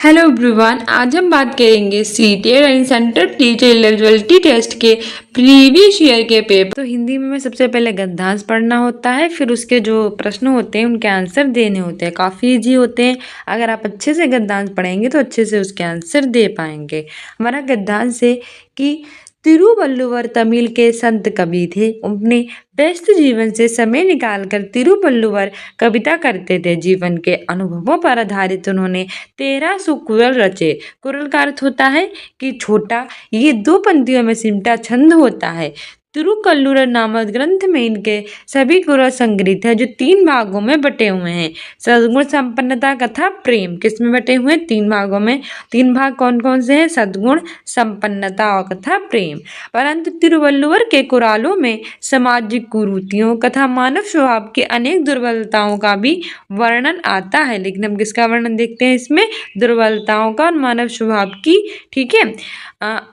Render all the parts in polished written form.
Hello everyone, आज हम बात करेंगे CTET and central teacher eligibility test के प्रीवियस ईयर के पेपर। तो हिंदी में सबसे पहले गद्यांश पढ़ना होता है, फिर उसके जो प्रश्न होते हैं उनके आंसर देने होते हैं। काफ़ी इजी होते हैं। अगर आप अच्छे से गद्यांश पढ़ेंगे तो अच्छे से उसके आंसर दे पाएंगे। हमारा गद्यांश है कि तिरुवल्लुवर तमिल के संत कवि थे। अपने व्यस्त जीवन से समय निकालकर तिरुवल्लुवर कविता करते थे। जीवन के अनुभवों पर आधारित उन्होंने 1300 कुरल रचे। कुरल का अर्थ होता है कि छोटा, ये 2 पंक्तियों में सिमटा छंद होता है। तिरुकल्लुवर नामक ग्रंथ में इनके सभी कुरल संग्रहित है, जो 3 भागों में बटे हुए हैं। सद्गुण, संपन्नता तथा प्रेम किस में बटे हुए हैं? 3 भागों में। 3 भाग कौन कौन से हैं? सद्गुण, संपन्नता और तथा प्रेम। परंतु तिरुवल्लुवर के कुरालों में सामाजिक कुरीतियों तथा मानव स्वभाव की अनेक दुर्बलताओं का भी वर्णन आता है। लेकिन हम किसका वर्णन देखते हैं इसमें? दुर्बलताओं का और मानव स्वभाव की। ठीक है।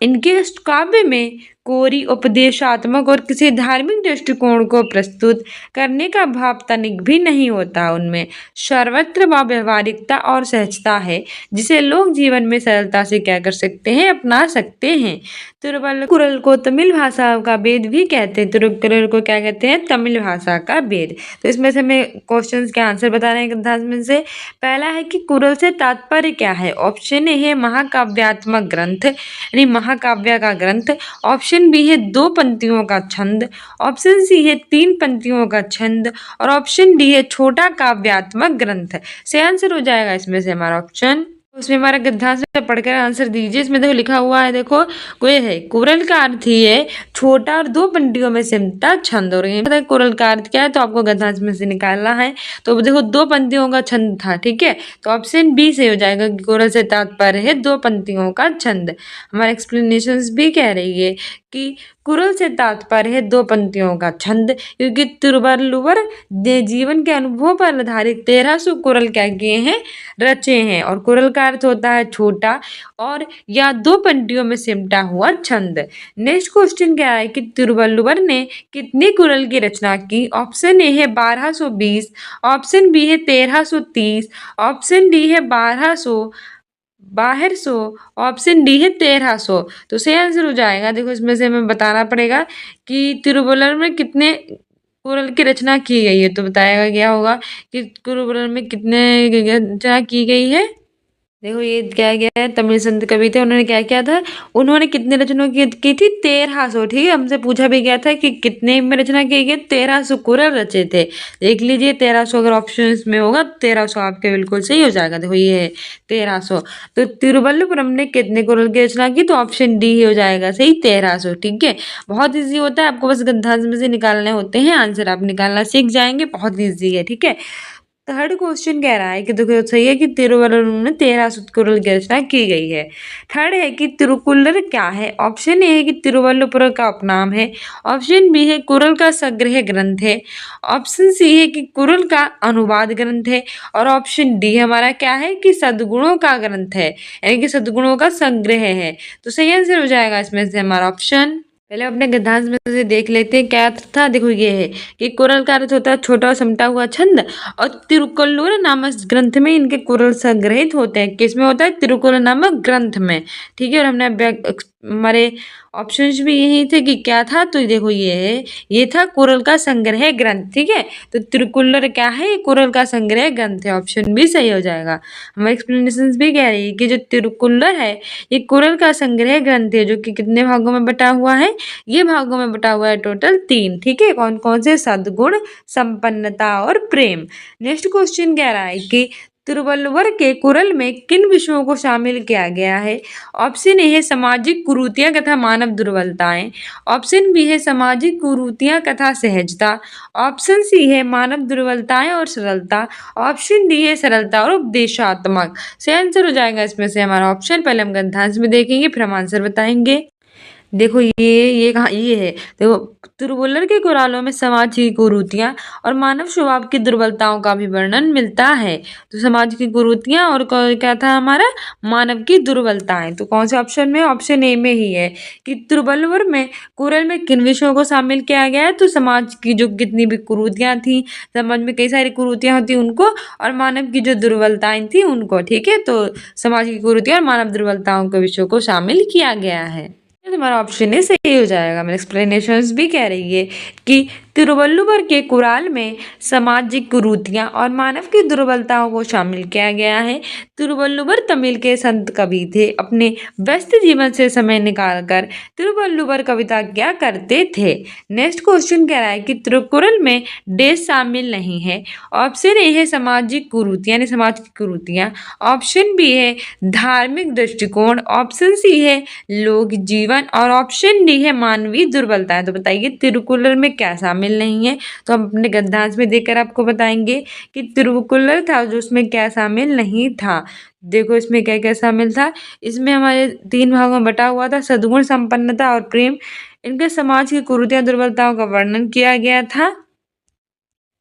इनके काव्य में कोरी, उपदेशात्मक और किसी धार्मिक दृष्टिकोण को प्रस्तुत करने का भाव तनिक भी नहीं होता। उनमें सर्वत्र व व्यवहारिकता और सहजता है, जिसे लोग जीवन में सरलता से क्या कर सकते हैं? अपना सकते हैं। तिरुवल्लुवर को तमिल भाषा का वेद भी कहते हैं। तिरुवल्लुवर को क्या कहते हैं? तमिल भाषा का वेद। तो इसमें से हमें क्वेश्चंस के आंसर बता रहे हैं गद्यांश में से। पहला है कि कुरल से तात्पर्य क्या है? ऑप्शन ए है महाकाव्यात्मक ग्रंथ, यानी महाकाव्य का ग्रंथ। ऑप्शन बी है 2 पंक्तियों का छंद। ऑप्शन सी है 3 पंक्तियों का छंद और ऑप्शन डी है छोटा काव्यात्मक ग्रंथ। सही आंसर हो जाएगा इसमें से हमारा ऑप्शन। उसमें हमारा गद्यांश में पढ़कर आंसर दीजिए। इसमें देखो लिखा हुआ है, देखो कोई है कुरल का अर्थ ही है छोटा और 2 पंक्तियों में सिमटा छंद। और ये पता है कुरल का अर्थ क्या है, तो आपको गद्यांश में से निकालना है। तो देखो 2 पंक्तियों का छंद था। ठीक है, तो ऑप्शन बी से हो जाएगा कि कुरल से तात्पर्य है 2 पंक्तियों का छंद। हमारे एक्सप्लेनेशंस भी कह रही है कि कुरल से तात्पर्य है 2 पंक्तियों का छंद, क्योंकि तिरुवल्लुवर ने जीवन के अनुभवों पर आधारित 1300 कुरल क्या किए हैं? रचे हैं। और कुरल का अर्थ होता है छोटा और या 2 पंक्तियों में सिमटा हुआ छंद। नेक्स्ट क्वेश्चन क्या है कि तिरुवल्लुवर ने कितने कुरल की रचना की? ऑप्शन ए है 1220, ऑप्शन बी है 1330, ऑप्शन डी है 1200, ऑप्शन डी है 1300। तो सही आंसर हो जाएगा। देखो इसमें से हमें बताना पड़ेगा कि तिरुवल्लुवर में कितने कुरल की रचना की गई है। तो बताया गया होगा कि तिरुवल्लुवर में कितने रचना की गई है। देखो ये क्या गया है, तमिल संत कवि थे। उन्होंने क्या किया था? उन्होंने कितने रचना की थी? 1300। ठीक है, हमसे पूछा भी गया था कि कितने में रचना की गई? 1300 कुरल रचे थे। देख लीजिए 1300 अगर ऑप्शन में होगा 1300 आपके बिल्कुल सही हो जाएगा। देखो ये है 1300। तो तिरुवल्लुवरम ने कितने कुरल की रचना की? तो ऑप्शन डी हो जाएगा सही, 1300। ठीक है, बहुत ईजी होता है। आपको बस गद्यांश में से निकालने होते हैं, आंसर आप निकालना सीख जाएंगे। बहुत ईजी है। ठीक है, थर्ड क्वेश्चन कह रहा है कि देखो सही है कि तिरुवल्लुवर में 1300 कुरल की रचना की गई है। थर्ड है कि तिरुकुल्लर क्या है? ऑप्शन ए है कि तिरुवल्लुवर का उपनाम है, ऑप्शन बी है कुरल का संग्रह ग्रंथ है, ऑप्शन सी है कि कुरल का अनुवाद ग्रंथ है और ऑप्शन डी हमारा क्या है कि सद्गुणों का ग्रंथ है, यानी कि सद्गुणों का संग्रह है। तो सही आंसर हो जाएगा इसमें से हमारा ऑप्शन। पहले अपने गद्यांश में से देख लेते हैं क्या अर्थ था। देखो ये है कि कुरल का अर्थ होता है छोटा और समटा हुआ छंद, और तिरुकुल्लुर नामक ग्रंथ में इनके कुरल संग्रहित होते हैं। किसमें होता है? तिरुकुल्लुर नामक ग्रंथ में। ठीक है, और हमने हमारे ऑप्शंस भी यही थे कि क्या था। तो देखो ये है, ये था कुरल का संग्रह ग्रंथ। ठीक है, तो तिरुकुल्लुर क्या है? कुरल का संग्रह ग्रंथ है। ऑप्शन भी सही हो जाएगा। हमारे एक्सप्लेनेशन भी कह रही है कि जो तिरुकुल्लुर है ये कुरल का संग्रह ग्रंथ है, जो कि कितने भागों में बटा हुआ है? ये भागों में बटा हुआ है टोटल 3। ठीक है, कौन कौन से? सद्गुण, संपन्नता और प्रेम। नेक्स्ट क्वेश्चन कह रहा है कि तिरुवल्लुवर के कुरल में किन विषयों को शामिल किया गया है? ऑप्शन ए है सामाजिक कुरीतियां तथा मानव दुर्बलताएं, ऑप्शन बी है सामाजिक कुरीतियां तथा सहजता, ऑप्शन सी है मानव दुर्बलताएं और सरलता, ऑप्शन डी है सरलता और उपदेशात्मक। सही आंसर हो जाएगा इसमें से हमारा ऑप्शन। पहले हम गद्यांश में देखेंगे, फिर हम आंसर बताएंगे। देखो ये कहाँ ये है। देखो तिरुवल्लुवर के कुरालों में समाज की कुरीतियां और मानव स्वभाव की दुर्बलताओं का भी वर्णन मिलता है। तो समाज की कुरीतियां और क्या था हमारा, मानव की दुर्बलताएं। तो कौन से ऑप्शन में, ऑप्शन ए में ही है कि तिरुवल्लुवर में कुरल में किन विषयों को शामिल किया गया है। तो समाज की जो कितनी भी कुरीतियां थी, समाज में कई सारी कुरीतियां होती उनको, और मानव की जो दुर्बलताएं थी उनको। ठीक है, तो समाज की कुरीतियां और मानव दुर्बलताओं के विषयों को शामिल किया गया है। ये तुम्हारा ऑप्शन ए सही हो जाएगा। मेरे एक्सप्लेनेशंस भी कह रही है कि तिरुवल्लुवर के कुराल में सामाजिक कुरीतियां और मानव की दुर्बलताओं को शामिल किया गया है। तिरुवल्लुवर तमिल के संत कवि थे। अपने व्यस्त जीवन से समय निकालकर तिरुवल्लुवर कविता क्या करते थे। नेक्स्ट क्वेश्चन कह रहा है कि तिरुकुरल में देश शामिल नहीं है। ऑप्शन ए है सामाजिक कुरीतियां यानी समाज की कुरीतियां, ऑप्शन बी है धार्मिक दृष्टिकोण, ऑप्शन सी है लोक जीवन, और ऑप्शन डी है मानवीय दुर्बलताएं। तो बताइए तिरुकुरल में क्या शामिल नहीं है। तो हम अपने गद्यांश में देखकर आपको बताएंगे कि तिरुकुरल था जो उसमें क्या शामिल नहीं था। देखो इसमें क्या क्या शामिल था। इसमें हमारे 3 भागों में बटा हुआ था। सद्गुण, संपन्नता और प्रेम, इनके समाज की कुरीतियां दुर्बलताओं का वर्णन किया गया था।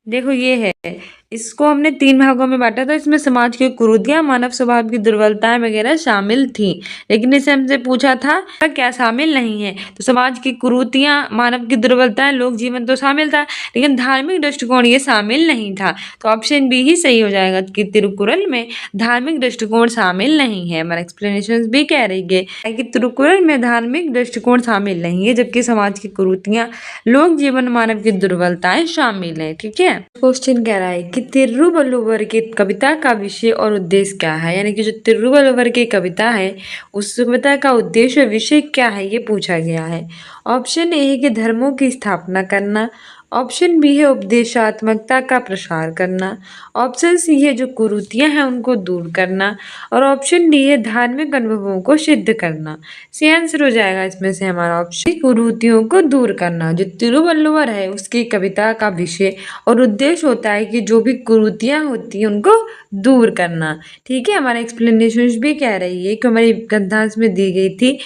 देखो ये है, इसको हमने 3 भागों में बांटा था। इसमें समाज की कुरीतियां, मानव स्वभाव की दुर्बलताएं वगैरह शामिल थी। लेकिन इसे हमसे पूछा था क्या शामिल नहीं है। तो समाज की कुरीतियां, मानव की दुर्बलताएं, लोक जीवन तो शामिल था, लेकिन धार्मिक दृष्टिकोण ये शामिल नहीं था। तो ऑप्शन बी ही सही हो जाएगा कि तिरुकुरल में धार्मिक दृष्टिकोण शामिल नहीं है। हमारा एक्सप्लेनेशन भी कह रही है कि तिरुकुरल में धार्मिक दृष्टिकोण शामिल नहीं है, जबकि समाज की कुरीतियां, लोक जीवन, मानव की दुर्बलताएं शामिल है। ठीक है, क्वेश्चन कह रहा है कि तिरुवल्लुवर की कविता का विषय और उद्देश्य क्या है। यानी कि जो तिरुवल्लुवर की कविता है उस कविता का उद्देश्य और विषय क्या है, ये पूछा गया है। ऑप्शन ए है कि धर्मों की स्थापना करना, ऑप्शन बी है उपदेशात्मकता का प्रसार करना, ऑप्शन सी है जो कुरीतियां हैं उनको दूर करना, और ऑप्शन डी है धार्मिक अनुभवों को सिद्ध करना। सी आंसर हो जाएगा इसमें से हमारा ऑप्शन कुरीतियों को दूर करना। जो तिरुवल्लुवर है उसकी कविता का विषय और उद्देश्य होता है कि जो भी कुरीतियां होती हैं उनको दूर करना। ठीक है, हमारा एक्सप्लेनेशन भी कह रही है कि हमारी गद्यांश में दी गई थी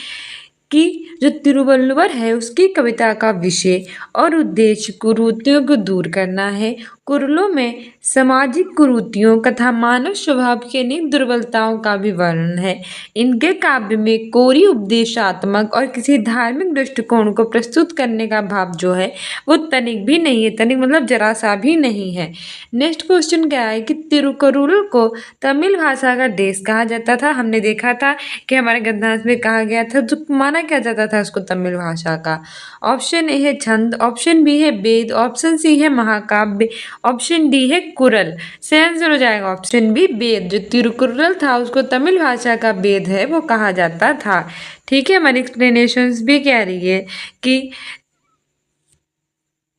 कि जो तिरुवल्लुवर है उसकी कविता का विषय और उद्देश्य कुरीतियों को दूर करना है। कुरलों में सामाजिक कुरीतियों तथा मानव स्वभाव की अनेक दुर्बलताओं का भी वर्णन है। इनके काव्य में कोरी उपदेशात्मक और किसी धार्मिक दृष्टिकोण को प्रस्तुत करने का भाव जो है वो तनिक भी नहीं है। तनिक मतलब जरा सा भी नहीं है। नेक्स्ट क्वेश्चन क्या है कि तिरुकुरल को तमिल भाषा का देश कहा जाता था। हमने देखा था कि हमारे गद्यांश में कहा गया था, जो माना क्या जाता था उसको तमिल भाषा का। ऑप्शन ए है छंद, ऑप्शन बी है वेद, ऑप्शन सी है महाकाव्य, ऑप्शन डी है कुरल। सही आंसर हो जाएगा ऑप्शन बी वेद। जो तिरुकुरल था उसको तमिल भाषा का वेद है वो कहा जाता था। ठीक है, हमारी एक्सप्लेनेशंस भी कह रही है कि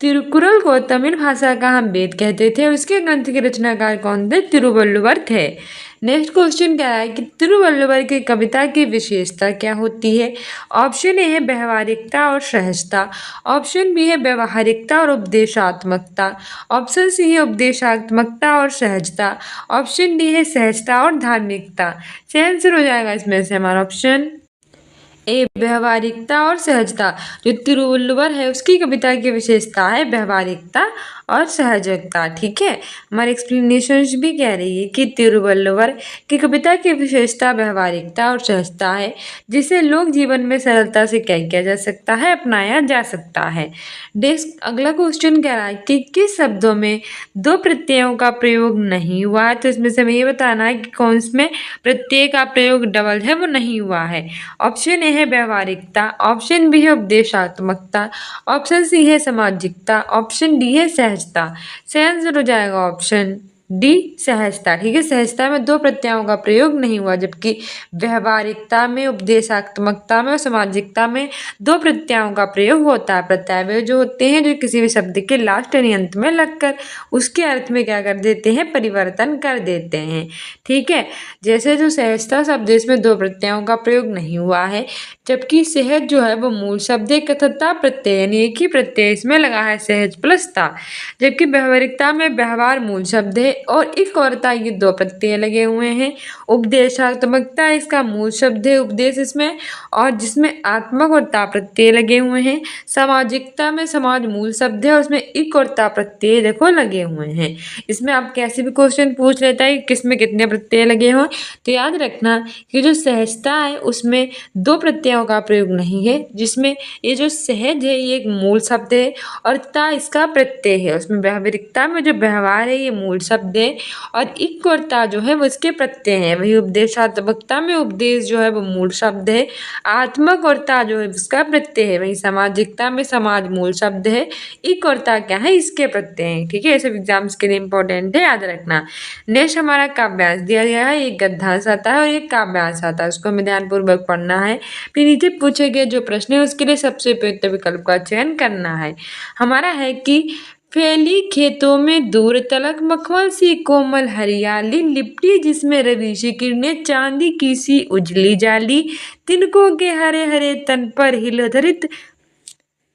तिरुकुरल को तमिल भाषा का हम वेद कहते थे और उसके ग्रंथ के रचनाकार कौन थे, तिरुवल्लुवर थे। नेक्स्ट क्वेश्चन क्या है कि तिरुवल्लुवर की कविता की विशेषता क्या होती है। ऑप्शन ए है व्यवहारिकता और सहजता, ऑप्शन बी है व्यवहारिकता और उपदेशात्मकता, ऑप्शन सी है उपदेशात्मकता और सहजता, ऑप्शन डी है सहजता और धार्मिकता। सही आंसर हो जाएगा इसमें से हमारा ऑप्शन ए व्यवहारिकता और सहजता। जो तिरुवल्लुवर है उसकी कविता की विशेषता है व्यवहारिकता और सहजता। ठीक है, हमारे एक्सप्लेनेशन भी कह रही है कि तिरुवल्लुवर की कविता की विशेषता व्यवहारिकता और सहजता है, जिसे लोक जीवन में सरलता से क्या किया जा सकता है, अपनाया जा सकता है। नेक्स्ट अगला क्वेश्चन कह रहा है कि किस शब्दों में 2 प्रत्ययों का प्रयोग नहीं हुआ है। तो इसमें से हमें ये बताना है कि कौन में प्रत्यय का प्रयोग डबल है वो नहीं हुआ है। ऑप्शन ए है व्यवहारिकता, ऑप्शन बी है उपदेशात्मकता, ऑप्शन सी है सामाजिकता, ऑप्शन डी है सहजता। सही आंसर हो जाएगा ऑप्शन डी सहजता। ठीक है, सहजता में 2 प्रत्ययों का प्रयोग नहीं हुआ, जबकि व्यवहारिकता में, उपदेशात्मकता में और सामाजिकता में 2 प्रत्ययों का प्रयोग होता है। प्रत्यय जो होते हैं जो किसी भी शब्द के लास्ट यानी अंत में लगकर उसके अर्थ में क्या कर देते हैं, परिवर्तन कर देते हैं। ठीक है, जैसे जो सहजता शब्द इसमें 2 प्रत्ययों का प्रयोग नहीं हुआ है, जबकि सहज जो है वो मूल शब्द है तथा प्रत्यय यानी एक ही प्रत्यय इसमें लगा है सहज प्लस ता। जबकि व्यवहारिकता में व्यवहार मूल शब्द है और इक और ता ये दो प्रत्यय लगे हुए हैं। उपदेशात्मकता इसका मूल शब्द है उपदेश इसमें, और जिसमें आत्मक और ता प्रत्यय लगे हुए हैं। सामाजिकता में समाज मूल शब्द है, उसमें इक और ता प्रत्यय देखो लगे हुए हैं। इसमें आप कैसे भी क्वेश्चन पूछ लेता है कि किसमें कितने प्रत्यय लगे हों, तो याद रखना कि जो सहजता है उसमें दो प्रत्ययों का प्रयोग नहीं है, जिसमें ये जो सहज है ये एक मूल शब्द है और ता इसका प्रत्यय है। उसमें व्यावहारिकता में जो व्यवहार है ये मूल शब्द है और इक और ता जो है वो इसके प्रत्यय है। वही उपदेशात्मकता में उपदेश जो है वो मूल शब्द है, आत्मक और ता जो है उसका प्रत्यय है। वही सामाजिकता में समाज मूल शब्द है, इक और ता क्या है इसके प्रत्यय है। ठीक है, ये सब एग्जाम्स के लिए इंपॉर्टेंट है, याद रखना। नेक्स्ट हमारा काव्यांश दिया गया है, एक गद्यांश आता है और एक काव्यांश आता है, उसको हमें ध्यानपूर्वक पढ़ना है। फिर नीचे पूछे गए जो प्रश्न है उसके लिए सबसे उपयुक्त विकल्प का चयन करना है। हमारा है कि फैली खेतों में दूर तलक मखमल सी कोमल हरियाली लिपटी जिसमें रवि की किरणें चांदी की सी उजली जाली तिनकों के हरे हरे तन पर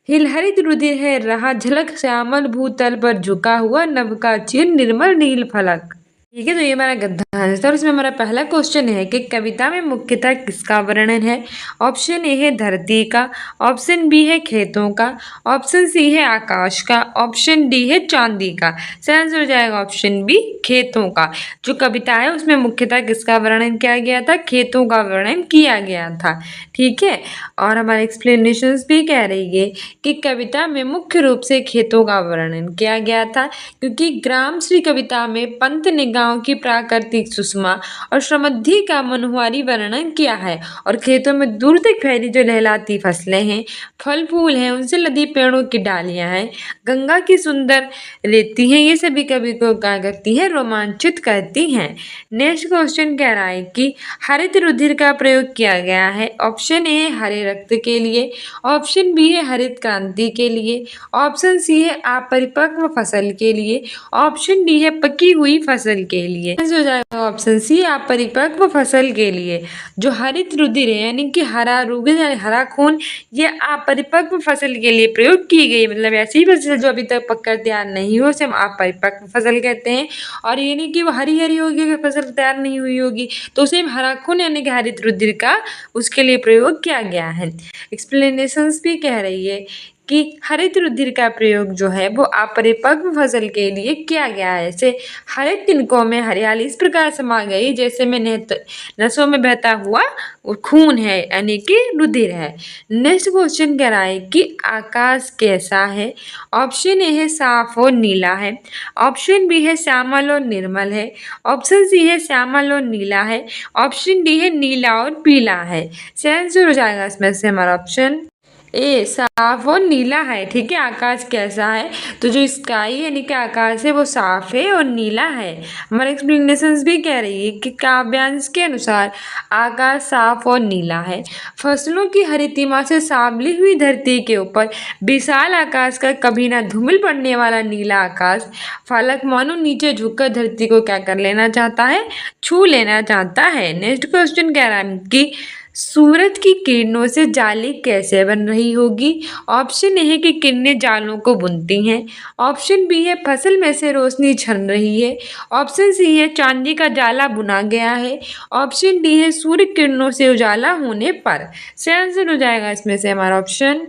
हिलहरित रुधिर है रहा झलक श्यामल भूतल पर झुका हुआ नभ का चिर निर्मल नील फलक। ठीक है, तो ये हमारा गद्यांश था और इसमें हमारा पहला क्वेश्चन है कि कविता में मुख्यतः किसका वर्णन है। ऑप्शन ए है धरती का, ऑप्शन बी है खेतों का, ऑप्शन सी है आकाश का, ऑप्शन डी है चांदी का। सही आंसर हो जाएगा ऑप्शन बी खेतों का। जो कविता है उसमें मुख्यतः किसका वर्णन किया गया था, खेतों का वर्णन किया गया था। ठीक है, और हमारे एक्सप्लेनेशंस भी कह रही है कि कविता में मुख्य रूप से खेतों का वर्णन किया गया था, क्योंकि ग्राम श्री कविता में पंत ने गांव की प्राकृतिक सुषमा और समृद्धि का मनोहारी वर्णन किया है और खेतों में दूर तक फैली जो लहलाती फसलें हैं, फल फूल हैं, उनसे लदी पेड़ों की डालियां हैं, गंगा की सुंदर रेती हैं, ये सभी कवि को क्या करती हैं, रोमांचित करती हैं। नेक्स्ट क्वेश्चन कह रहा है कि हरित रुधिर का प्रयोग किया गया है। ऑप्शन ए हरे रक्त के लिए, ऑप्शन बी है हरित क्रांति के लिए, ऑप्शन सी है अपरिपक्व फसल के लिए, ऑप्शन डी है पकी हुई फसल के लिए। हो जाएगा ऑप्शन सी अपरिपक्व फसल के लिए। जो हरित रुधिर है यानी कि हरा रुधिर यानी हरा खून, ये अपरिपक्व फसल के लिए प्रयोग की गई, मतलब ऐसी फसल जो अभी तक पककर तैयार नहीं हो उसे हम अपरिपक्व फसल कहते हैं। और ये नहीं कि वो हरी हरी होगी, फसल तैयार नहीं हुई होगी तो उसे हरा खून यानी कि हरित रुधिर का उसके लिए प्रयोग किया गया है। एक्सप्लेनेशंस भी कह रही है कि हरित रुधिर का प्रयोग जो है वो अपरिपक्व फसल के लिए किया गया है। जैसे हरे तिनकों में हरियाली इस प्रकार समा गई जैसे में नसों में बहता हुआ खून है यानी कि रुधिर है। नेक्स्ट क्वेश्चन कह रहा है कि आकाश कैसा है। ऑप्शन ए है साफ और नीला है, ऑप्शन बी है श्यामल और निर्मल है, ऑप्शन सी है श्यामल और नीला है, ऑप्शन डी है नीला और पीला है। सही आंसर हो जाएगा इसमें से हमारा ऑप्शन ए साफ और नीला है। ठीक है, आकाश कैसा है, तो जो स्काई यानी कि आकाश है वो साफ है और नीला है। हमारे एक्सप्लेनेशंस भी कह रही है कि काव्यांश के अनुसार आकाश साफ और नीला है। फसलों की हरितिमा से सांवली हुई धरती के ऊपर विशाल आकाश का कभी ना धूमिल पड़ने वाला नीला आकाश फलक मानो नीचे झुककर धरती को क्या कर लेना चाहता है, छू लेना चाहता है। नेक्स्ट क्वेश्चन कह रहा है कि सूरज की किरणों से जाली कैसे बन रही होगी। ऑप्शन ए है कि किरणें जालों को बुनती हैं, ऑप्शन बी है फसल में से रोशनी छन रही है, ऑप्शन सी है चांदी का जाला बुना गया है, ऑप्शन डी है सूर्य किरणों से उजाला होने पर। सही आंसर हो जाएगा इसमें से हमारा ऑप्शन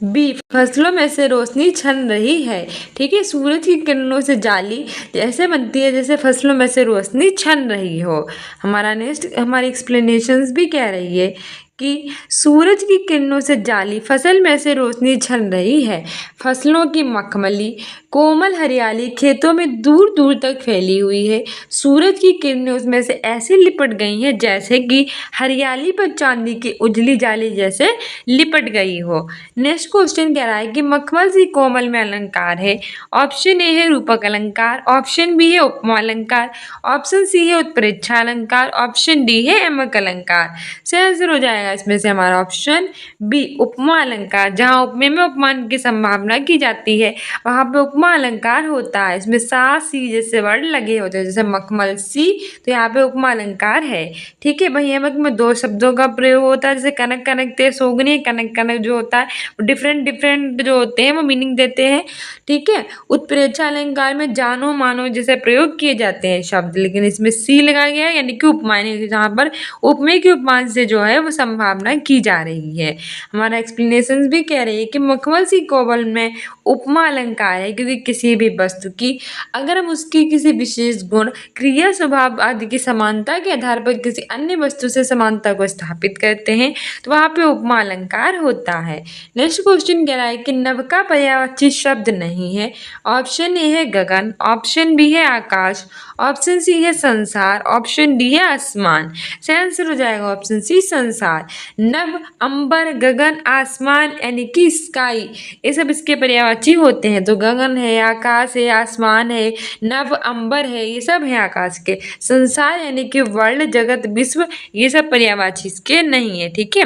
बी फसलों में से रोशनी छन रही है। ठीक है, सूरज की किरणों से जाली जैसे बनती है जैसे फसलों में से रोशनी छन रही हो। हमारा नेक्स्ट हमारी एक्सप्लेनेशंस भी कह रही है कि सूरज की किरणों से जाली फसल में से रोशनी छन रही है। फसलों की मखमली कोमल हरियाली खेतों में दूर दूर तक फैली हुई है। सूरज की किरणें उसमें से ऐसे लिपट गई हैं जैसे कि हरियाली पर चांदी की उजली जाली जैसे लिपट गई हो। नेक्स्ट क्वेश्चन कह रहा है कि मखमल सी कोमल में अलंकार है। ऑप्शन ए है रूपक अलंकार, ऑप्शन बी है उपमा अलंकार, ऑप्शन सी है उत्प्रेक्षा अलंकार, ऑप्शन डी है यमक अलंकार। सही आंसर हो जाएगा जाएगा इसमें से हमारा ऑप्शन बी उपमा अलंकार। जहाँ उपमेय में उपमान की संभावना की जाती है वहां पे उपमा अलंकार होता है। इसमें सा सी जैसे वर्ड लगे होते हैं, जैसे मखमल सी, तो यहाँ पे उपमा अलंकार है। ठीक है, वही में दो शब्दों का प्रयोग होता है, जैसे कनक कनक ते सोगनी। कनक कनक जो होता है वो डिफरेंट डिफरेंट जो होते हैं वो मीनिंग देते हैं। ठीक है, उत्प्रेक्षा अलंकार में जानो मानो जैसे प्रयोग किए जाते हैं शब्द, लेकिन इसमें सी लगाया गया है यानी कि उपमानी, जहाँ पर उपमेय के उपमान से जो है वो संभावना की जा रही है। हमारा एक्सप्लेनेशन भी कह रही है कि मखमल सी कोमल में उपमा अलंकार है, क्योंकि किसी भी वस्तु की अगर हम उसकी किसी विशेष गुण क्रिया स्वभाव आदि की समानता के आधार पर किसी अन्य वस्तु से समानता को स्थापित करते हैं तो वहां पे उपमा अलंकार होता है। नेक्स्ट क्वेश्चन कह रहा है कि नव का पर्यायवाची शब्द नहीं है। ऑप्शन ए है गगन, ऑप्शन बी है आकाश, ऑप्शन सी है संसार, ऑप्शन डी है आसमान। सही आंसर हो जाएगा ऑप्शन सी संसार। नभ, अंबर, गगन, आसमान यानी कि स्काई, ये सब इसके पर्यायवाची होते हैं। तो गगन है, आकाश है, आसमान है, नभ, अंबर है, ये सब है आकाश के। संसार यानी कि वर्ल्ड, जगत, विश्व, ये सब पर्यायवाची इसके नहीं है। ठीक है,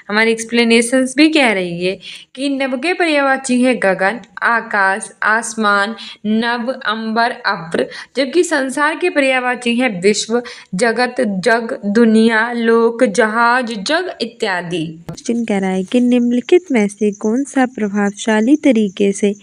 हमारी एक्सप्लेनेशन भी कह रही है कि नभ के पर्यायवाची है गगन, आकाश, आसमान, नभ, अंबर, अब्र, जबकि संसार के पर्यायवाची है विश्व, जगत, जग, दुनिया, लोक, जहाज, जग इत्यादि। क्वेश्चन कह रहा है कि निम्नलिखित में से कौन सा प्रभावशाली तरीके से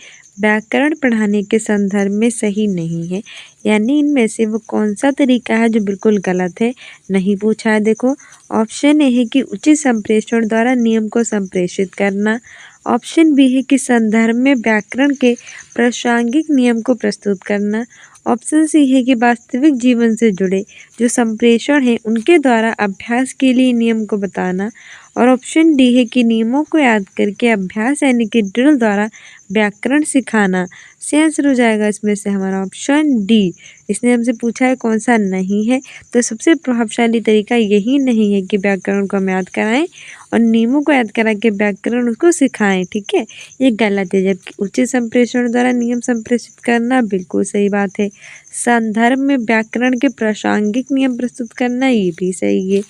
व्याकरण पढ़ाने के संदर्भ में सही नहीं है, यानी इनमें से वो कौन सा तरीका है जो बिल्कुल गलत है, नहीं पूछा है। देखो, ऑप्शन ए है कि उचित संप्रेषण द्वारा नियम को संप्रेषित करना, ऑप्शन बी है कि संदर्भ में व्याकरण के प्रासंगिक नियम को प्रस्तुत करना, ऑप्शन सी है कि वास्तविक जीवन से जुड़े जो संप्रेषण हैं उनके द्वारा अभ्यास के लिए नियम को बताना, और ऑप्शन डी है कि नियमों को याद करके अभ्यास यानी कि ड्रिल द्वारा व्याकरण सिखाना। सही आंसर हो जाएगा इसमें से हमारा ऑप्शन डी। इसने हमसे पूछा है कौन सा नहीं है, तो सबसे प्रभावशाली तरीका यही नहीं है कि व्याकरण को हम याद कराएं और नियमों को याद करा के व्याकरण उसको सिखाएं। ठीक है, ये गलत है। जबकि उचित संप्रेषण द्वारा नियम संप्रेषित करना बिल्कुल सही बात है। संदर्भ में व्याकरण के प्रासंगिक नियम प्रस्तुत करना ये भी सही है।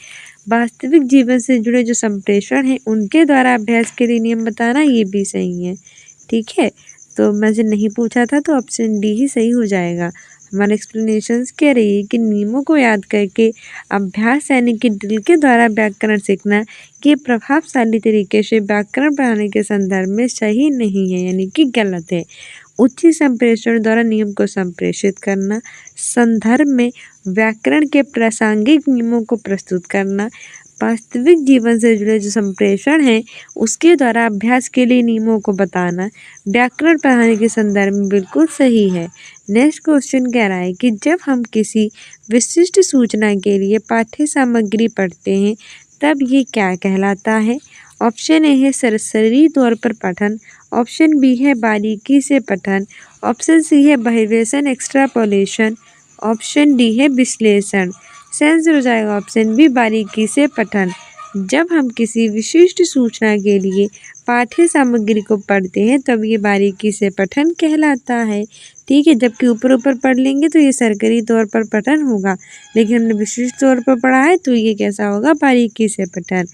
वास्तविक जीवन से जुड़े जो संप्रेषण हैं उनके द्वारा अभ्यास के लिए नियम बताना ये भी सही है। ठीक है, तो मैं से नहीं पूछा था तो ऑप्शन डी ही सही हो जाएगा। हमारे एक्सप्लेनेशंस कह रही है कि नियमों को याद करके अभ्यास यानी कि ड्रिल के द्वारा व्याकरण सीखना ये प्रभावशाली तरीके से व्याकरण पढ़ाने के संदर्भ में सही नहीं है, यानी कि गलत है। उचित संप्रेषण द्वारा नियम को संप्रेषित करना, संदर्भ में व्याकरण के प्रासंगिक नियमों को प्रस्तुत करना, वास्तविक जीवन से जुड़े जो संप्रेषण हैं उसके द्वारा अभ्यास के लिए नियमों को बताना व्याकरण पढ़ाने के संदर्भ में बिल्कुल सही है। नेक्स्ट क्वेश्चन कह रहा है कि जब हम किसी विशिष्ट सूचना के लिए पाठ्य सामग्री पढ़ते हैं तब ये क्या कहलाता है। ऑप्शन ए है सरसरी तौर पर पठन, ऑप्शन बी है बारीकी से पठन, ऑप्शन सी है बहिर्वेशन एक्स्ट्रापोलेशन, ऑप्शन डी है विश्लेषण। सेंस हो जाएगा ऑप्शन बी बारीकी से पठन। जब हम किसी विशिष्ट सूचना के लिए पाठ्य सामग्री को पढ़ते हैं तब ये बारीकी से पठन कहलाता है। ठीक है, जबकि ऊपर ऊपर पढ़ लेंगे तो ये सरकारी तौर पर पठन होगा, लेकिन हमने विशिष्ट तौर पर पढ़ा है तो ये कैसा होगा, बारीकी से पठन।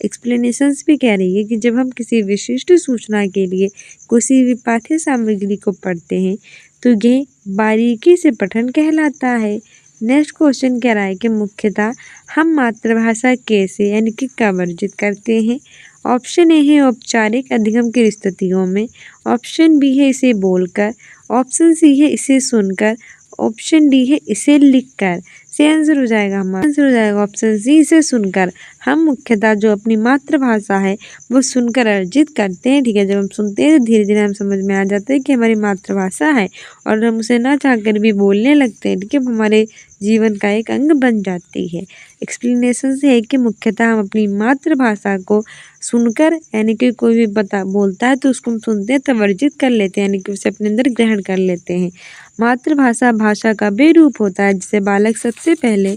एक्सप्लेनेशंस भी कह रही है कि जब हम किसी विशिष्ट सूचना के लिए किसी भी पाठ्य सामग्री को पढ़ते हैं तो ये बारीकी से पठन कहलाता है। नेक्स्ट क्वेश्चन कह रहा है कि मुख्यतः हम मातृभाषा कैसे यानी कि कब वर्जित करते हैं। ऑप्शन ए है औपचारिक अधिगम की स्थितियों में, ऑप्शन बी है इसे बोलकर, ऑप्शन सी है इसे सुनकर, ऑप्शन डी है इसे लिखकर। से आंसर हो जाएगा हमारा आंसर हो जाएगा ऑप्शन सी इसे सुनकर। हम मुख्यतः जो अपनी मातृभाषा है वो सुनकर अर्जित करते हैं। ठीक है, जब हम सुनते हैं तो धीरे धीरे हम समझ में आ जाता है कि हमारी मातृभाषा है और हम उसे ना चाहकर भी बोलने लगते हैं। ठीक है, हमारे जीवन का एक अंग बन जाती है। एक्सप्लेनेशन से है कि मुख्यतः हम अपनी मातृभाषा को सुनकर यानी कि कोई भी बोलता है तो उसको हम सुनते हैं तब वर्जित कर लेते हैं, यानी कि उसे अपने अंदर ग्रहण कर लेते हैं। मातृभाषा भाषा का वे रूप होता है जिसे बालक सबसे पहले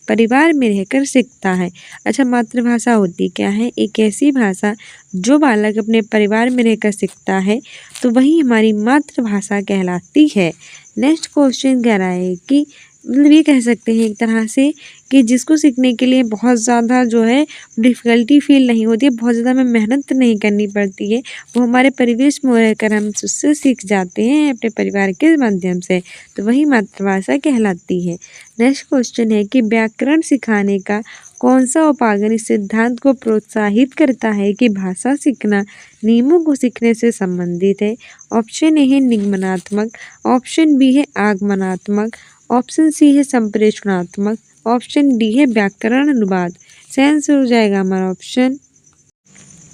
परिवार में रहकर सीखता है। अच्छा, मातृभाषा होती क्या है, एक ऐसी भाषा जो बालक अपने परिवार में रहकर सीखता है तो वही हमारी मातृभाषा कहलाती है। नेक्स्ट क्वेश्चन कह रहा है कि मतलब ये कह सकते हैं एक तरह से कि जिसको सीखने के लिए बहुत ज़्यादा जो है डिफ़िकल्टी फ़ील नहीं होती है, बहुत ज़्यादा हमें मेहनत नहीं करनी पड़ती है, वो हमारे परिवेश में रहकर हम उससे सीख जाते हैं अपने परिवार के माध्यम से, तो वही मातृभाषा कहलाती है। नेक्स्ट क्वेश्चन है कि व्याकरण सिखाने का कौन सा उपागम इस सिद्धांत को प्रोत्साहित करता है कि भाषा सीखना नियमों को सीखने से संबंधित है। ऑप्शन ए है निगमनात्मक, ऑप्शन बी है आगमनात्मक, ऑप्शन सी है संप्रेषणात्मक, ऑप्शन डी है व्याकरण अनुवाद। सही आंसर हो जाएगा हमारा ऑप्शन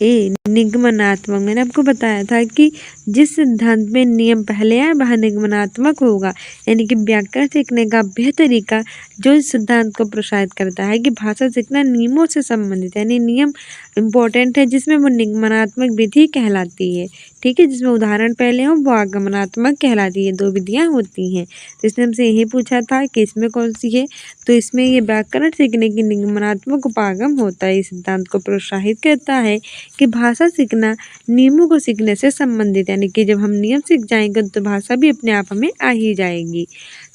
ए निगमनात्मक। मैंने आपको बताया था कि जिस सिद्धांत में नियम पहले आए वह निगमनात्मक होगा, यानी कि व्याकरण सीखने का वह तरीका जो इस सिद्धांत को प्रोत्साहित करता है कि भाषा सीखना नियमों से संबंधित है, यानी नियम इम्पोर्टेंट है, जिसमें वो निगमनात्मक विधि कहलाती है। ठीक है, जिसमें उदाहरण पहले हो वो आगमनात्मक कहलाती है। 2 विधियाँ होती हैं, तो इसने हमसे यही पूछा था कि इसमें कौन सी है, तो इसमें ये व्याकरण सीखने की निगमनात्मक उपागम होता है। इस सिद्धांत को प्रोत्साहित करता है कि भाषा सीखना नियमों को सीखने से संबंधित, यानी कि जब हम नियम सीख जाएंगे तो भाषा भी अपने आप हमें आ ही जाएगी।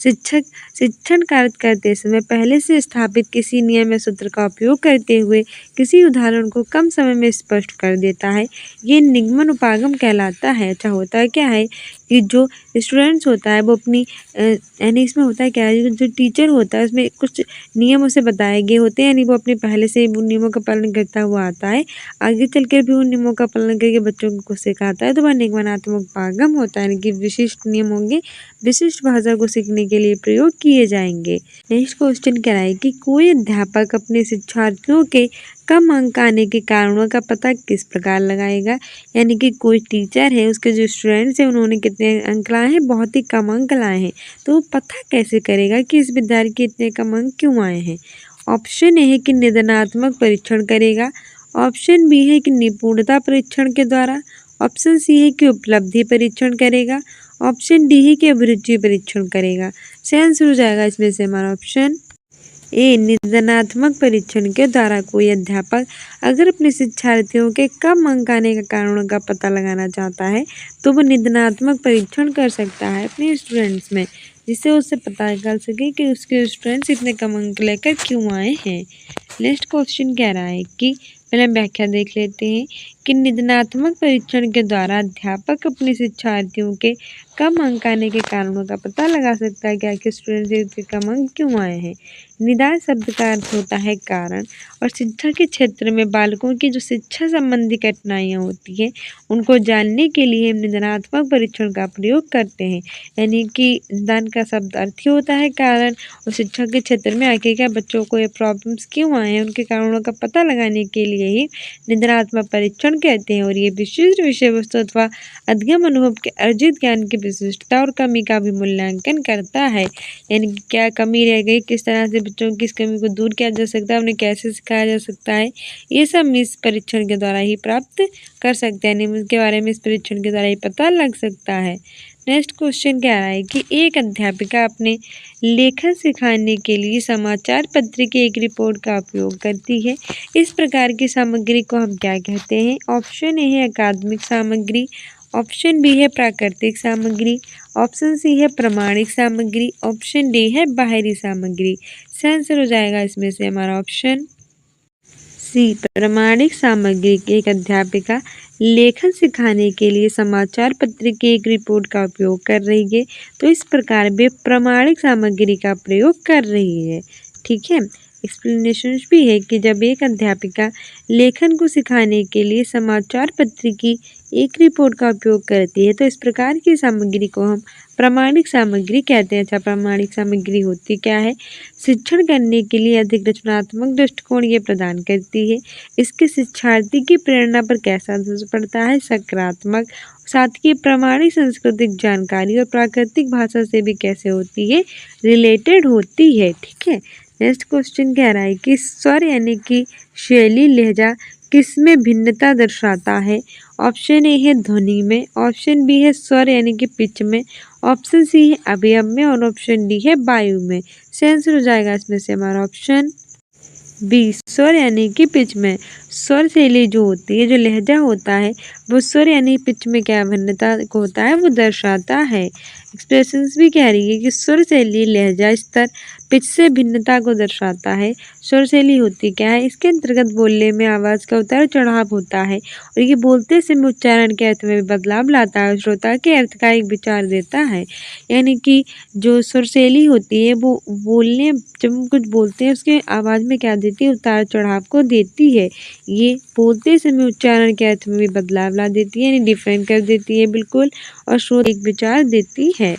शिक्षण कार्य करते समय पहले से स्थापित किसी नियम या सूत्र का उपयोग करते हुए किसी उदाहरण को कम समय में स्पष्ट कर देता है, ये निगमन उपागम कहलाता है। अच्छा, होता है क्या है कि जो स्टूडेंट्स होता है वो अपनी यानी इसमें होता है क्या है, जो टीचर होता है उसमें कुछ नियम उसे बताए गए होते हैं, यानी वो अपने पहले से उन नियमों का पालन करता हुआ आता है, आगे चलकर भी उन नियमों का पालन करके बच्चों को सिखाता है, तो वह निगमनात्मक उपागम होता है, यानी कि विशिष्ट नियम होंगे, विशिष्ट भाषा को सीखने के लिए प्रयोग किए जाएंगे। नेक्स्ट क्वेश्चन कह रहा है कि कोई अध्यापक अपने शिक्षार्थियों के कम अंक आने के कारणों का पता किस प्रकार लगाएगा, यानी कि कोई टीचर है, उसके जो स्टूडेंट्स हैं उन्होंने कितने अंक लाए हैं, बहुत ही कम अंक लाए हैं, तो वो पता कैसे करेगा कि इस विद्यार्थी के इतने कम अंक क्यों आए हैं। ऑप्शन ए है कि निदानात्मक परीक्षण करेगा, ऑप्शन बी है कि निपुणता परीक्षण के द्वारा, ऑप्शन सी है कि उपलब्धि परीक्षण करेगा, ऑप्शन डी है कि अभिरुचि परीक्षण करेगा। सही आंसर हो जाएगा इसमें से हमारा ऑप्शन ए निदानात्मक परीक्षण के द्वारा कोई अध्यापक अगर अपने शिक्षार्थियों के कम अंक आने के कारणों का पता लगाना चाहता है तो वो निदानात्मक परीक्षण कर सकता है अपने स्टूडेंट्स में, जिससे उससे पता कर सके कि उसके स्टूडेंट्स इतने कम अंक लेकर क्यों आए हैं। नेक्स्ट क्वेश्चन कह रहा है कि पहले हम व्याख्या देख लेते हैं कि निदानात्मक परीक्षण के द्वारा अध्यापक अपने शिक्षार्थियों के कम अंक आने के कारणों का पता लगा सकता है कि आखिर स्टूडेंट्स इतने कम अंक क्यों आए हैं। निदान शब्द का अर्थ होता है कारण, और शिक्षा के क्षेत्र में बालकों की जो शिक्षा संबंधी कठिनाइयाँ होती हैं उनको जानने के लिए हम निदानात्मक परीक्षण का प्रयोग करते हैं, यानी कि निदान का शब्द अर्थ ही होता है कारण, और शिक्षा के क्षेत्र में आखिर क्या बच्चों को ये प्रॉब्लम्स क्यों आए हैं उनके कारणों का पता लगाने के लिए ही निदानात्मक परीक्षण कहते हैं। और ये विशिष्ट विषय वस्तु अथवा अध्ययन अनुभव के अर्जित ज्ञान की विशिष्टता और कमी का भी मूल्यांकन करता है, यानी कि क्या कमी रह गई, किस तरह से बच्चों की इस कमी को दूर किया जा सकता है, उन्हें कैसे सिखाया जा सकता है, ये सब हम इस परीक्षण के द्वारा ही प्राप्त कर सकते हैं, यानी इसके बारे में इस परीक्षण के द्वारा ही पता लग सकता है। नेक्स्ट क्वेश्चन क्या है कि एक अध्यापिका अपने लेखन सिखाने के लिए समाचार पत्र की एक रिपोर्ट का उपयोग करती है, इस प्रकार की सामग्री को हम क्या कहते हैं। ऑप्शन ए है अकादमिक सामग्री, ऑप्शन बी है प्राकृतिक सामग्री, ऑप्शन सी है प्रमाणिक सामग्री, ऑप्शन डी है बाहरी सामग्री। सही आंसर हो जाएगा इसमें से हमारा ऑप्शन सी प्रमाणिक सामग्री की एक अध्यापिका लेखन सिखाने के लिए समाचार पत्र की एक रिपोर्ट का उपयोग कर रही है, तो इस प्रकार वे प्रमाणिक सामग्री का प्रयोग कर रही है। ठीक है, एक्सप्लेनेशन भी है कि जब एक अध्यापिका लेखन को सिखाने के लिए समाचार पत्र की एक रिपोर्ट का उपयोग करती है तो इस प्रकार की सामग्री को हम प्रामाणिक सामग्री कहते हैं। अच्छा, प्रामाणिक सामग्री होती क्या है, शिक्षण करने के लिए अधिक रचनात्मक दृष्टिकोण ये प्रदान करती है, इसके शिक्षार्थी की प्रेरणा पर कैसा असर पड़ता है, सकारात्मक, साथ ही प्रामाणिक सांस्कृतिक जानकारी और प्राकृतिक भाषा से भी कैसे होती है, रिलेटेड होती है। ठीक है, नेक्स्ट क्वेश्चन कह रहा है कि स्वर यानी कि शैली लहजा किसमें भिन्नता दर्शाता है। ऑप्शन ए है ध्वनि में, ऑप्शन बी है स्वर यानी कि पिच में, ऑप्शन सी है अवयव में और ऑप्शन डी है वायु में। सही आंसर हो जाएगा इसमें से हमारा ऑप्शन बी स्वर यानी कि पिच में। स्वर शैली जो होती है, जो लहजा होता है, वो स्वर यानी पिच में क्या भिन्नता को होता है वो दर्शाता है। एक्सप्रेशंस भी कह रही है कि स्वर शैली लहजा स्तर पिच से भिन्नता को दर्शाता है। स्वर शैली होती क्या है? इसके अंतर्गत बोलने में आवाज़ का उतार चढ़ाव होता है और ये बोलते समय उच्चारण के अर्थ में भी बदलाव लाता है, श्रोता के अर्थ का एक विचार देता है। यानी कि जो स्वर शैली होती है वो बोलने जब हम कुछ बोलते हैं उसके आवाज़ में क्या देती है? उतार चढ़ाव को देती है। ये बोलते समय उच्चारण के अर्थ में भी बदलाव ला देती है, यानी डिफरेंट कर देती है बिल्कुल, और श्रोता एक विचार देती है।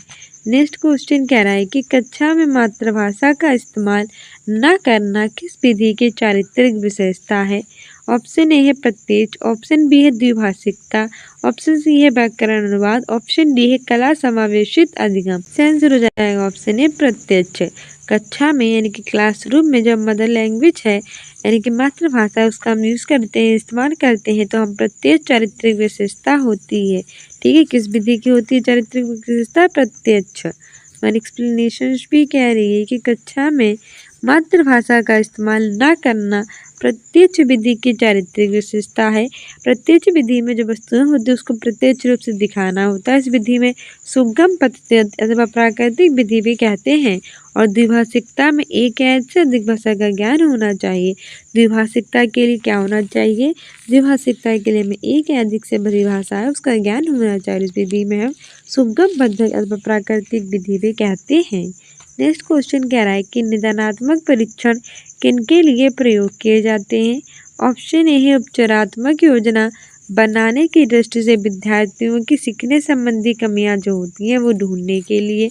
नेक्स्ट क्वेश्चन कह रहा है कि कक्षा में मातृभाषा का इस्तेमाल न करना किस विधि की चारित्रिक विशेषता है? ऑप्शन ए है प्रत्यक्ष, ऑप्शन बी है द्विभाषिकता, ऑप्शन सी है व्याकरण अनुवाद, ऑप्शन डी है कला समावेशित अधिगम। आंसर हो जाएगा ऑप्शन ए प्रत्यक्ष। कक्षा में यानी कि क्लासरूम में जब मदर लैंग्वेज है यानी कि मातृभाषा है उसका हम यूज़ करते हैं, इस्तेमाल करते हैं, तो हम प्रत्यक्ष चारित्रिक विशेषता होती है। ठीक है, किस विधि की होती है चारित्रिक विशेषता? प्रत्यक्ष। हमारी एक्सप्लेनेशन भी कह रही है कि कक्षा में मातृभाषा का इस्तेमाल न करना प्रत्यक्ष विधि की चारित्रिक विशेषता है। प्रत्यक्ष विधि में जो वस्तुएं होती है उसको प्रत्यक्ष रूप से दिखाना होता है। इस विधि में सुगम पद्धति अथवा प्राकृतिक विधि भी कहते हैं। और द्विभाषिकता में एक या एक से अधिक भाषा का ज्ञान होना चाहिए। द्विभाषिकता के लिए क्या होना चाहिए? द्विभाषिकता के लिए में एक या अधिक से बड़ी भाषा है उसका ज्ञान होना चाहिए। इस विधि में हम सुगम पद्धति अथवा प्राकृतिक विधि भी कहते हैं। नेक्स्ट क्वेश्चन कह रहा है कि निदानात्मक परीक्षण किनके लिए प्रयोग किए जाते हैं? ऑप्शन ए है उपचारात्मक योजना बनाने की दृष्टि से विद्यार्थियों की सीखने संबंधी कमियां जो होती हैं वो ढूंढने के लिए।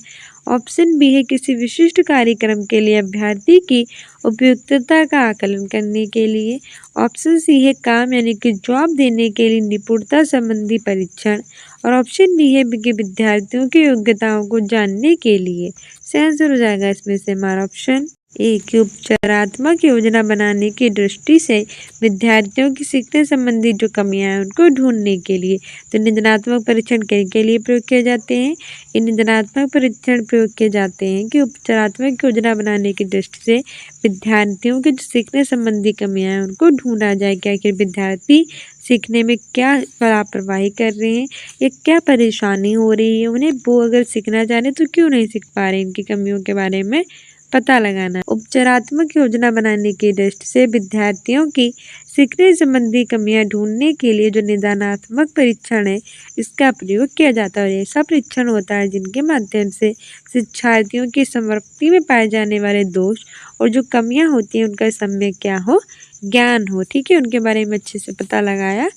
ऑप्शन बी है किसी विशिष्ट कार्यक्रम के लिए अभ्यर्थी की उपयुक्तता का आकलन करने के लिए। ऑप्शन सी है काम यानी कि जॉब देने के लिए निपुणता संबंधी परीक्षण। और ऑप्शन डी है कि विद्यार्थियों की योग्यताओं को जानने के लिए। आंसर हो जाएगा इसमें से हमारा ऑप्शन ए की उपचारात्मक योजना बनाने की दृष्टि से विद्यार्थियों की सीखने संबंधी जो कमियां हैं उनको ढूंढने के लिए। तो निदानात्मक परीक्षण के लिए प्रयोग किए जाते हैं? ये निदानात्मक परीक्षण प्रयोग किए जाते हैं कि उपचारात्मक योजना बनाने की दृष्टि से विद्यार्थियों की जो सीखने संबंधी कमियां हैं उनको ढूंढा जाए कि आखिर विद्यार्थी सीखने में क्या लापरवाही कर रहे हैं या क्या परेशानी हो रही है उन्हें, वो अगर सीखना चाह रहे तो क्यों नहीं सीख पा रहे, इनकी कमियों के बारे में पता लगाना। उपचारात्मक योजना बनाने की दृष्टि से विद्यार्थियों की सीखने संबंधी कमियां ढूंढने के लिए जो निदानात्मक परीक्षण है इसका प्रयोग किया जाता है। और ऐसा परीक्षण होता है जिनके माध्यम से शिक्षार्थियों की समृद्धि में पाए जाने वाले दोष और जो कमियां होती हैं उनका सम्यक क्या हो? ज्ञान हो। ठीक है, उनके बारे में अच्छे से पता लगाया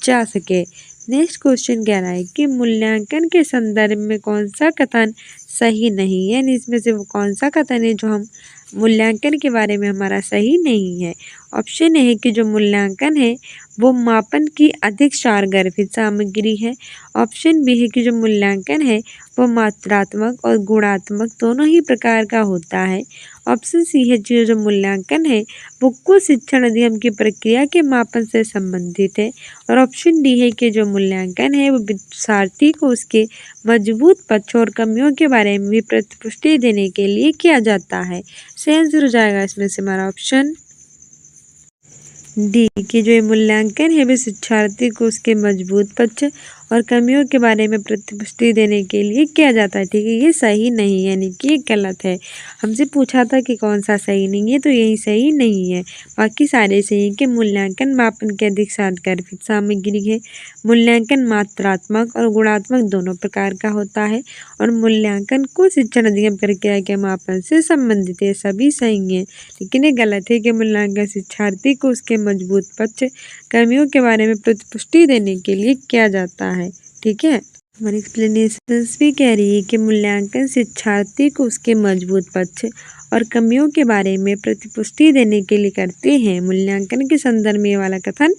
जा सके। नेक्स्ट क्वेश्चन कह रहा है कि मूल्यांकन के संदर्भ में कौन सा कथन सही नहीं है, यानी इसमें से वो कौन सा कथन है जो हम मूल्यांकन के बारे में हमारा सही नहीं है। ऑप्शन है कि जो मूल्यांकन है वो मापन की अधिक सारगर्भित सामग्री है। ऑप्शन बी है कि जो मूल्यांकन है वो मात्रात्मक और गुणात्मक दोनों ही प्रकार का होता है। ऑप्शन सी है कि जो मूल्यांकन है वो कुल शिक्षण अधिगम की प्रक्रिया के मापन से संबंधित है। और ऑप्शन डी है कि जो मूल्यांकन है वो विद्यार्थी को उसके मजबूत पक्ष और कमियों के बारे में भी प्रतिपुष्टि देने के लिए किया जाता है। सही आंसर हो जाएगा इसमें से हमारा ऑप्शन डी कि जो मूल्यांकन है वो शिक्षार्थी को उसके मजबूत पक्ष और कमियों के बारे में प्रतिपुष्टि देने के लिए किया जाता है। ठीक है, ये सही नहीं है यानी कि ये गलत है। हमसे पूछा था कि कौन सा सही नहीं है, तो यही सही नहीं है, बाकी सारे सही है। कि मूल्यांकन मापन के अधिक सारगर्भित सामग्री है। मूल्यांकन मात्रात्मक और गुणात्मक दोनों प्रकार का होता है। और मूल्यांकन को शिक्षण अधिगम प्रक्रिया के मापन से संबंधित है। सभी सही है, लेकिन ये गलत है कि मूल्यांकन शिक्षार्थी को उसके मजबूत पक्ष कमियों के बारे में प्रतिपुष्टि देने के लिए किया जाता है। ठीक है, हमारी एक्सप्लेनेशन भी कह रही है कि मूल्यांकन शिक्षार्थी को उसके मजबूत पक्ष और कमियों के बारे में प्रतिपुष्टि देने के लिए करते हैं। मूल्यांकन के संदर्भ में ये वाला कथन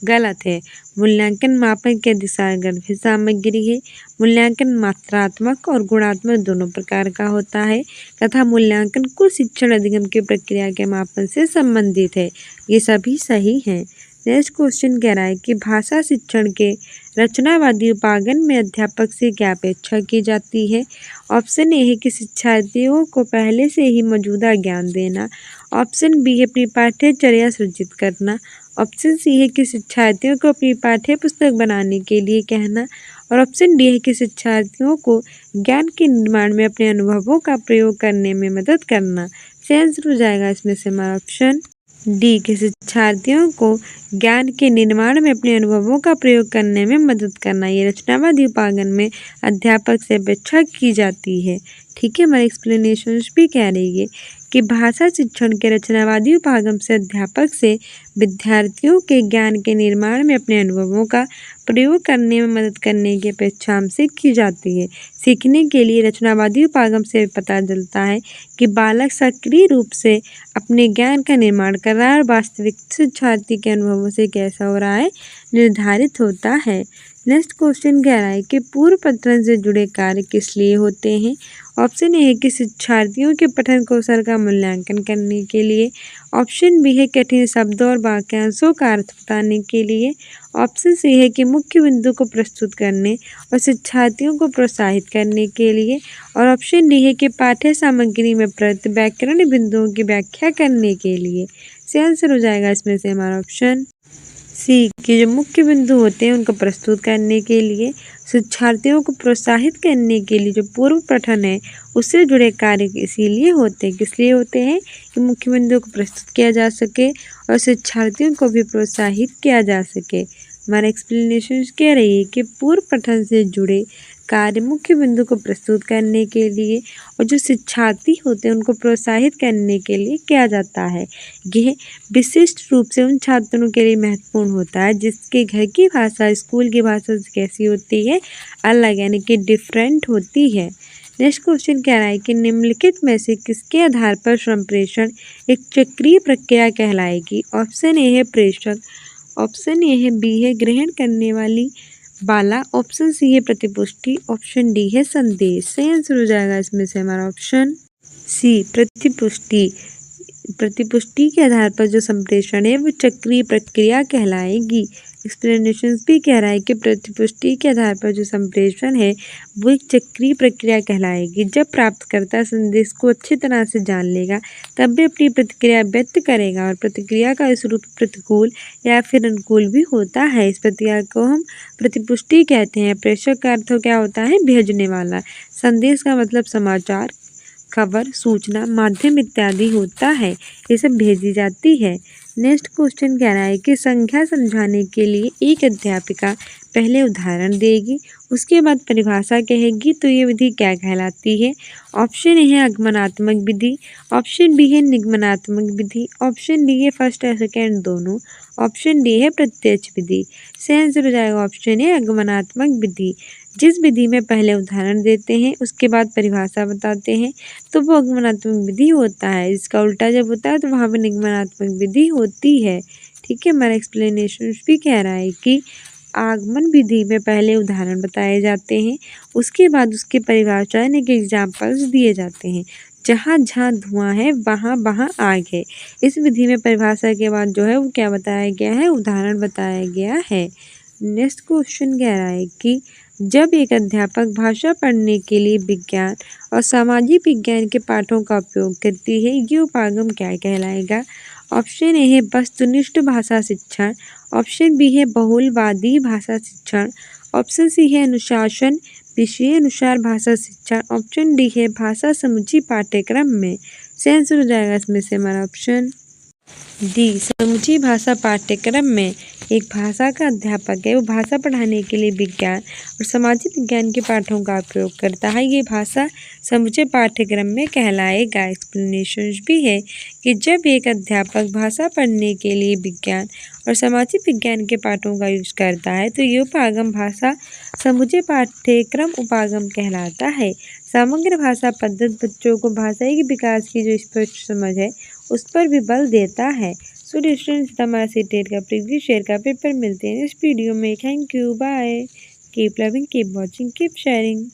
गलत है। मूल्यांकन मापन के अधिक सारगर्भित सामग्री है। मूल्यांकन मात्रात्मक और गुणात्मक दोनों प्रकार का होता है तथा मूल्यांकन कुल शिक्षण अधिगम की प्रक्रिया के मापन से संबंधित है। ये सभी सही हैं। नेक्स्ट क्वेश्चन कह रहा है कि भाषा शिक्षण के रचनावादी उपागम में अध्यापक से क्या अपेक्षा की जाती है? ऑप्शन ए है कि शिक्षार्थियों को पहले से ही मौजूदा ज्ञान देना। ऑप्शन बी है अपनी पाठ्यचर्या सृजित करना। ऑप्शन सी है कि शिक्षार्थियों को अपनी पाठ्य पुस्तक बनाने के लिए कहना। और ऑप्शन डी है कि शिक्षार्थियों को ज्ञान के निर्माण में अपने अनुभवों का प्रयोग करने में मदद करना। सही आंसर हो जाएगा इसमें से हमारा ऑप्शन डी के शिक्षार्थियों को ज्ञान के निर्माण में अपने अनुभवों का प्रयोग करने में मदद करना। ये रचनावादी उपागम में अध्यापक से अपेक्षा की जाती है। ठीक है, हमारे एक्सप्लेनेशन भी कह रही है कि भाषा शिक्षण के रचनावादी उपागम से अध्यापक से विद्यार्थियों के ज्ञान के निर्माण में अपने अनुभवों का प्रयोग करने में मदद करने की अपेक्षा हमसे की जाती है। सीखने के लिए रचनावादी उपागम से पता चलता है कि बालक सक्रिय रूप से अपने ज्ञान का निर्माण कर रहा है और वास्तविक शिक्षार्थी के अनुभवों से कैसा हो रहा है, निर्धारित होता है। नेक्स्ट क्वेश्चन कह रहा है कि पूर्व पठन से जुड़े कार्य किस लिए होते हैं? ऑप्शन ए है कि शिक्षार्थियों के पठन कौशल का मूल्यांकन करने के लिए। ऑप्शन बी है कठिन शब्दों और वाक्यांशों का अर्थ बताने के लिए। ऑप्शन सी है कि मुख्य बिंदु को प्रस्तुत करने और शिक्षार्थियों को प्रोत्साहित करने के लिए। और ऑप्शन डी है कि पाठ्य सामग्री में प्रयुक्त व्याकरण बिंदुओं की व्याख्या करने के लिए। सही आंसर हो जाएगा इसमें से हमारा ऑप्शन सी के जो मुख्य बिंदु होते हैं उनको प्रस्तुत करने के लिए, शिक्षार्थियों को प्रोत्साहित करने के लिए जो पूर्व पठन है उससे जुड़े कार्य इसीलिए होते हैं। किस लिए होते हैं? कि मुख्य बिंदु को प्रस्तुत किया जा सके और शिक्षार्थियों को भी प्रोत्साहित किया जा सके। हमारा एक्सप्लेनेशन कह रही है कि पूर्व पठन से जुड़े कार्य मुख्य बिंदु को प्रस्तुत करने के लिए और जो शिक्षार्थी होते हैं उनको प्रोत्साहित करने के लिए किया जाता है। यह विशिष्ट रूप से उन छात्रों के लिए महत्वपूर्ण होता है जिसके घर की भाषा स्कूल की भाषा से कैसी होती है, अलग, यानी कि डिफरेंट होती है। नेक्स्ट क्वेश्चन कह रहा है कि निम्नलिखित में से किसके आधार पर संप्रेषण एक चक्रीय प्रक्रिया कहलाएगी? ऑप्शन ए है प्रेषक, ऑप्शन ए है बी है ग्रहण करने वाला, ऑप्शन सी है प्रतिपुष्टि, ऑप्शन डी है संदेश। सही आंसर हो जाएगा इसमें से हमारा ऑप्शन सी प्रतिपुष्टि। प्रतिपुष्टि के आधार पर जो संप्रेषण है वो चक्रीय प्रक्रिया कहलाएगी। एक्सप्लेनेशन भी कह रहा है कि प्रतिपुष्टि के आधार पर जो संप्रेषण है वो एक चक्रीय प्रक्रिया कहलाएगी। जब प्राप्तकर्ता संदेश को अच्छी तरह से जान लेगा तब भी अपनी प्रतिक्रिया व्यक्त करेगा और प्रतिक्रिया का स्वरूप प्रतिकूल या फिर अनुकूल भी होता है। इस प्रक्रिया को हम प्रतिपुष्टि कहते हैं। प्रेषक का अर्थ क्या होता है? भेजने वाला। संदेश का मतलब समाचार, खबर, सूचना, माध्यम इत्यादि होता है, ये सब भेजी जाती है। नेक्स्ट क्वेश्चन कह रहा है कि संख्या समझाने के लिए एक अध्यापिका पहले उदाहरण देगी, उसके बाद परिभाषा कहेगी, तो ये विधि क्या कहलाती है? ऑप्शन ए है आगमनात्मक विधि, ऑप्शन बी है निगमनात्मक विधि, ऑप्शन डी है फर्स्ट और सेकेंड दोनों, ऑप्शन डी है प्रत्यक्ष विधि। सही आंसर हो जाएगा ऑप्शन ए आगमनात्मक विधि। जिस विधि में पहले उदाहरण देते हैं उसके बाद परिभाषा बताते हैं तो वो आगमनात्मक विधि होता है। इसका उल्टा जब होता है तो वहाँ पर निगमनात्मक विधि होती है। ठीक है, हमारा एक्सप्लेनेशन भी कह रहा है कि आगमन विधि में पहले उदाहरण बताए जाते हैं, उसके बाद उसकी परिभाषा यानी कि एग्जाम्पल्स दिए जाते हैं। जहाँ जहाँ धुआं है वहाँ वहाँ आग है। इस विधि में परिभाषा के बाद जो है वो क्या बताया गया है? उदाहरण बताया गया है। नेक्स्ट क्वेश्चन कह रहा है कि जब एक अध्यापक भाषा पढ़ने के लिए विज्ञान और सामाजिक विज्ञान के पाठों का उपयोग करती है, ये उपागम क्या कहलाएगा? ऑप्शन ए है वस्तुनिष्ठ भाषा शिक्षण, ऑप्शन बी है बहुलवादी भाषा शिक्षण, ऑप्शन सी है अनुशासन विषय अनुसार भाषा शिक्षण, ऑप्शन डी है भाषा समुची पाठ्यक्रम में। सही आंसर हो जाएगा इसमें से हमारा ऑप्शन डी समुची भाषा पाठ्यक्रम में। एक भाषा का अध्यापक है वो भाषा पढ़ाने के लिए विज्ञान और सामाजिक विज्ञान के पाठों का प्रयोग करता है, ये भाषा समूचे पाठ्यक्रम में कहलाएगा। एक्सप्लेनेशन भी है कि जब एक अध्यापक भाषा पढ़ने के लिए विज्ञान और सामाजिक विज्ञान के पाठों का यूज करता है तो ये उपागम भाषा समूचे पाठ्यक्रम उपागम कहलाता है। समग्र भाषा पद्धति बच्चों को भाषाई विकास की जो स्पष्ट समझ है उस पर भी बल देता है। सो स्टूडेंट्स, हमारा सीटेट का प्रीवियस ईयर का पेपर मिलते हैं इस वीडियो में। Thank you, bye, keep loving, keep watching, keep sharing.